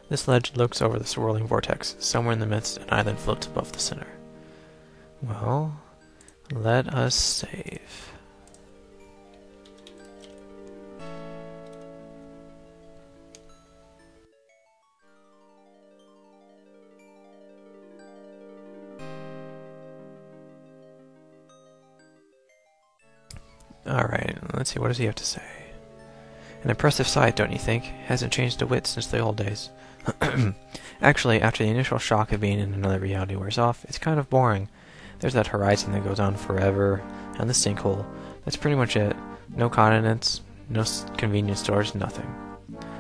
This ledge looks over the swirling vortex. Somewhere in the midst, an island floats above the center. Well, let us save. Alright, let's see, what does he have to say? An impressive sight, don't you think? Hasn't changed a whit since the old days. Actually, after the initial shock of being in another reality wears off, it's kind of boring. There's that horizon that goes on forever, and the sinkhole. That's pretty much it. No continents, no convenience stores, nothing.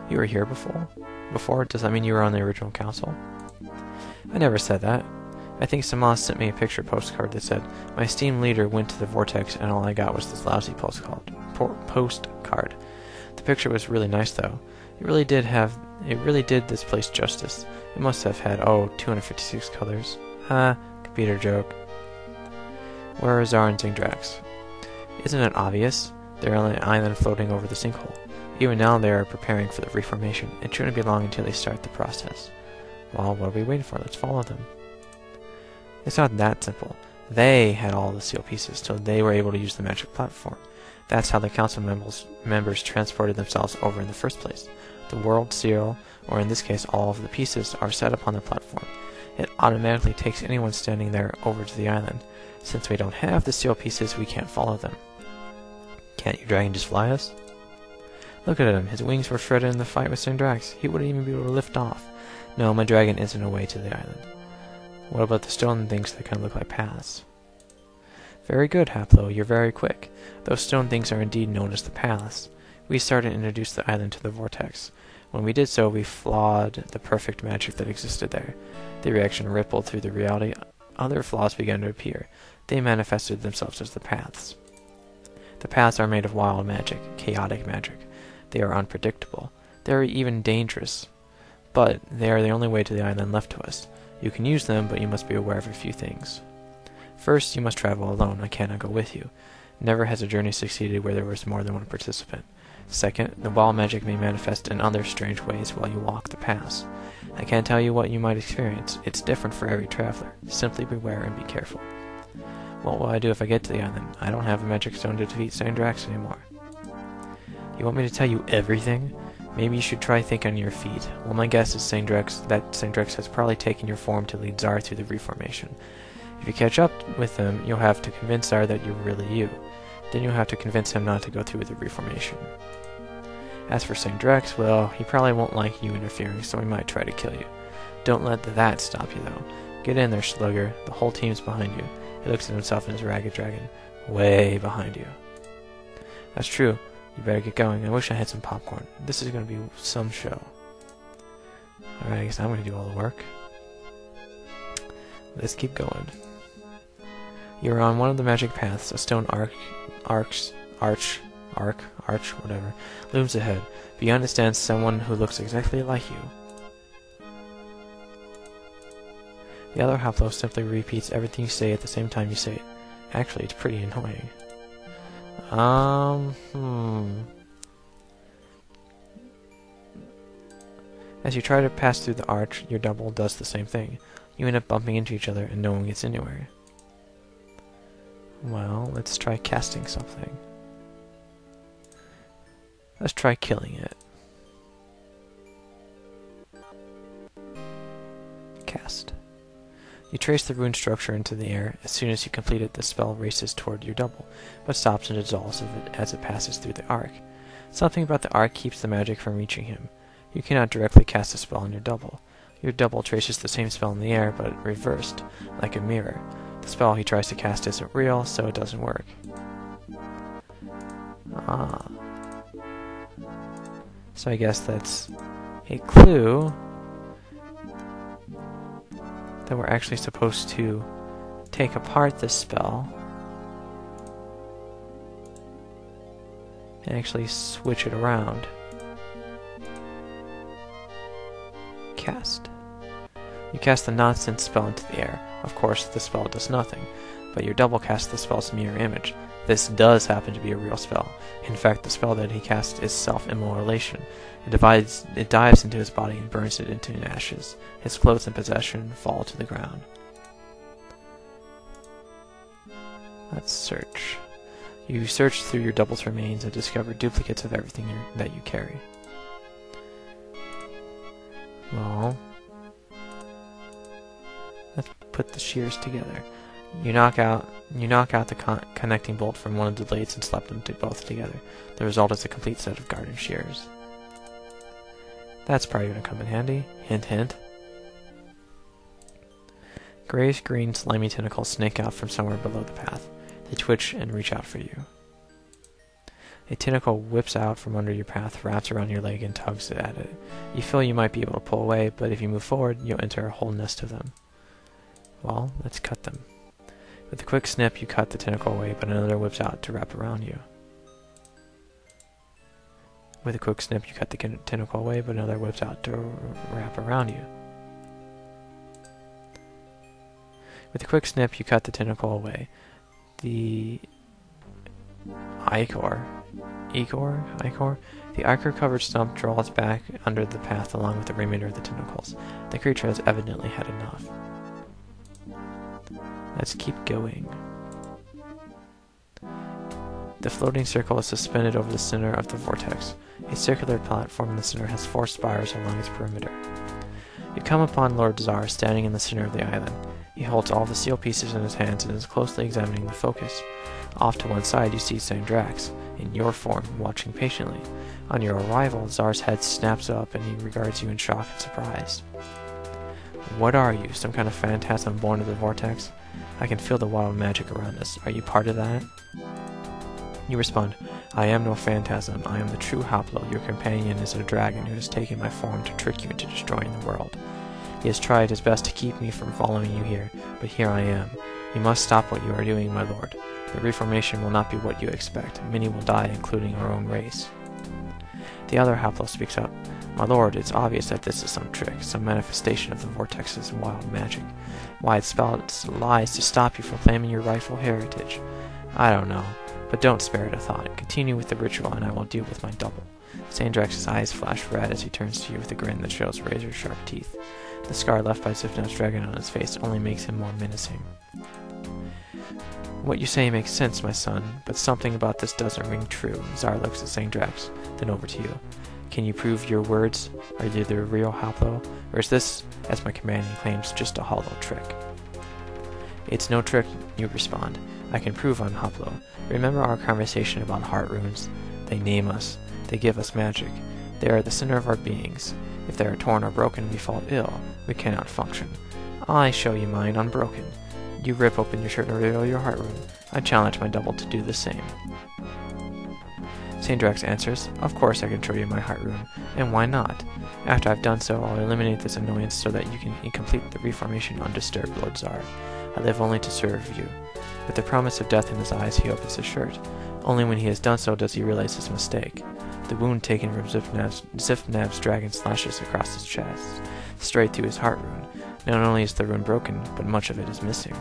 You were here before? Before? Does that mean you were on the original council? I never said that. I think Samas sent me a picture postcard that said, "My esteemed leader went to the Vortex and all I got was this lousy postcard. The picture was really nice though. It really did this place justice. It must have had, 256 colors. Computer joke. Where are Xar and Sang-Drax? Isn't it obvious? They're on an island floating over the sinkhole. Even now they are preparing for the reformation. It shouldn't be long until they start the process. Well, what are we waiting for? Let's follow them. It's not that simple. They had all the seal pieces, so they were able to use the magic platform. That's how the council members transported themselves over in the first place. The world seal, or in this case all of the pieces, are set up on the platform. It automatically takes anyone standing there over to the island. Since we don't have the seal pieces, we can't follow them. Can't your dragon just fly us? Look at him. His wings were shredded in the fight with Sang-Drax. He wouldn't even be able to lift off. No, my dragon isn't a way to the island. What about the stone things that kind of look like paths? Very good, Haplo. You're very quick. Those stone things are indeed known as the paths. We started to introduce the island to the Vortex. When we did so, we flawed the perfect magic that existed there. The reaction rippled through the reality. Other flaws began to appear. They manifested themselves as the paths. The paths are made of wild magic, chaotic magic. They are unpredictable. They are even dangerous. But they are the only way to the island left to us. You can use them, but you must be aware of a few things. First, you must travel alone. I cannot go with you. Never has a journey succeeded where there was more than one participant. Second, the wild magic may manifest in other strange ways while you walk the paths. I can't tell you what you might experience. It's different for every traveler. Simply beware and be careful. What will I do if I get to the island? I don't have a magic stone to defeat Sang-Drax anymore. You want me to tell you everything? Maybe you should try thinking on your feet. Well, my guess is Sang-Drax has probably taken your form to lead Xar through the reformation. If you catch up with him, you'll have to convince Xar that you're really you. Then you'll have to convince him not to go through with the reformation. As for Sang-Drax, well, he probably won't like you interfering, so he might try to kill you. Don't let that stop you, though. Get in there, slugger. The whole team's behind you. He looks at himself and his ragged dragon. Way behind you. That's true. You better get going. I wish I had some popcorn. This is going to be some show. Alright, I guess I'm going to do all the work. Let's keep going. You're on one of the magic paths. A stone arch, whatever, looms ahead. Beyond it stands someone who looks exactly like you. The other Haplo simply repeats everything you say at the same time you say it. Actually, it's pretty annoying. As you try to pass through the arch, your double does the same thing. You end up bumping into each other and no one gets anywhere. Well, let's try casting something. Let's try killing it. Cast. You trace the rune structure into the air. As soon as you complete it, the spell races toward your double, but stops and dissolves as it passes through the arc. Something about the arc keeps the magic from reaching him. You cannot directly cast a spell on your double. Your double traces the same spell in the air, but reversed, like a mirror. The spell he tries to cast isn't real, so it doesn't work. So I guess that's a clue that we're actually supposed to take apart this spell and actually switch it around. Cast. You cast the nonsense spell into the air. Of course, the spell does nothing, but your double casts the spell's mirror image. This does happen to be a real spell. In fact, the spell that he casts is self-immolation. It dives into his body and burns it into ashes. His clothes and possession fall to the ground. Let's search. You search through your double's remains and discover duplicates of everything that you carry. Well, let's put the shears together. You knock out the connecting bolt from one of the blades and slap them both together. The result is a complete set of garden shears. That's probably going to come in handy. Hint, hint. Grayish-green slimy tentacles snake out from somewhere below the path. They twitch and reach out for you. A tentacle whips out from under your path, wraps around your leg, and tugs at it. You feel you might be able to pull away, but if you move forward, you'll enter a whole nest of them. Well, let's cut them. With a quick snip, you cut the tentacle away, but another whips out to wrap around you. With a quick snip, you cut the tentacle away, but another whips out to wrap around you. With a quick snip, you cut the tentacle away. The ichor, the ichor-covered stump draws back under the path along with the remainder of the tentacles. The creature has evidently had enough. Let's keep going. The floating circle is suspended over the center of the vortex. A circular platform in the center has 4 spires along its perimeter. You come upon Lord Xar standing in the center of the island. He holds all the seal pieces in his hands and is closely examining the focus. Off to one side you see Sang-Drax, in your form, watching patiently. On your arrival, Xar's head snaps up and he regards you in shock and surprise. What are you, some kind of phantasm born of the vortex? I can feel the wild magic around us. Are you part of that? You respond, I am no phantasm. I am the true Haplo. Your companion is a dragon who has taken my form to trick you into destroying the world. He has tried his best to keep me from following you here, but here I am. You must stop what you are doing, my lord. The reformation will not be what you expect. Many will die, including our own race. The other Haplo speaks up. My lord, it's obvious that this is some trick, some manifestation of the Vortex's wild magic. Why, it spouts lies to stop you from claiming your rightful heritage. I don't know, but don't spare it a thought. Continue with the ritual and I will deal with my double. Sang-Drax's eyes flash red as he turns to you with a grin that shows razor-sharp teeth. The scar left by Zifnab's dragon on his face only makes him more menacing. What you say makes sense, my son, but something about this doesn't ring true. Xar looks at Sang-Drax, then over to you. Can you prove your words? Are you the real Haplo? Or is this, as my companion claims, just a hollow trick? It's no trick, you respond. I can prove I'm Haplo. Remember our conversation about heart runes? They name us. They give us magic. They are the center of our beings. If they are torn or broken, we fall ill. We cannot function. I show you mine unbroken. You rip open your shirt and reveal your heart rune. I challenge my double to do the same. Sang-Drax answers, Of course I can show you my heart rune, and why not? After I've done so, I'll eliminate this annoyance so that you can complete the reformation undisturbed, Lord Xar. I live only to serve you. With the promise of death in his eyes, he opens his shirt. Only when he has done so does he realize his mistake. The wound taken from Zifnab's dragon slashes across his chest, straight through his heart rune. Not only is the rune broken, but much of it is missing.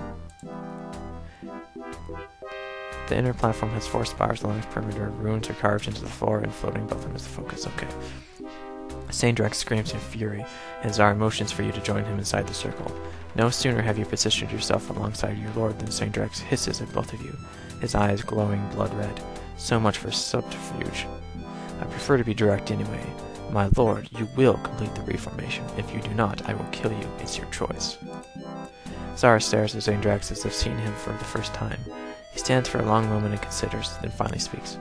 The inner platform has 4 spires along its perimeter. Runes are carved into the floor and floating above them is the focus. Okay. Sang-Drax screams in fury, and Xar motions for you to join him inside the circle. No sooner have you positioned yourself alongside your lord than Sang-Drax hisses at both of you, his eyes glowing blood red. So much for subterfuge. I prefer to be direct anyway. My lord, you will complete the reformation. If you do not, I will kill you. It's your choice. Xar stares at Sang-Drax as if seeing him for the first time. He stands for a long moment and considers, then finally speaks.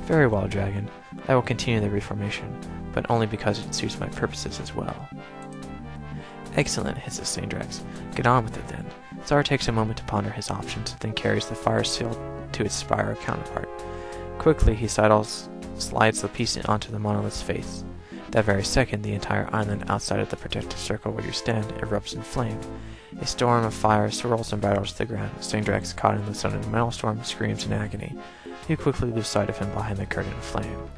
Very well, dragon. I will continue the reformation, but only because it suits my purposes as well. Excellent, hisses Sang-Drax. Get on with it then. Xar takes a moment to ponder his options, then carries the fire seal to its spiral counterpart. Quickly, he slides the piece onto the monolith's face. That very second, the entire island outside of the protective circle where you stand erupts in flame. A storm of fire swirls and battles to the ground. Sang-Drax, caught in the sudden metal storm, screams in agony. You quickly lose sight of him behind the curtain of flame.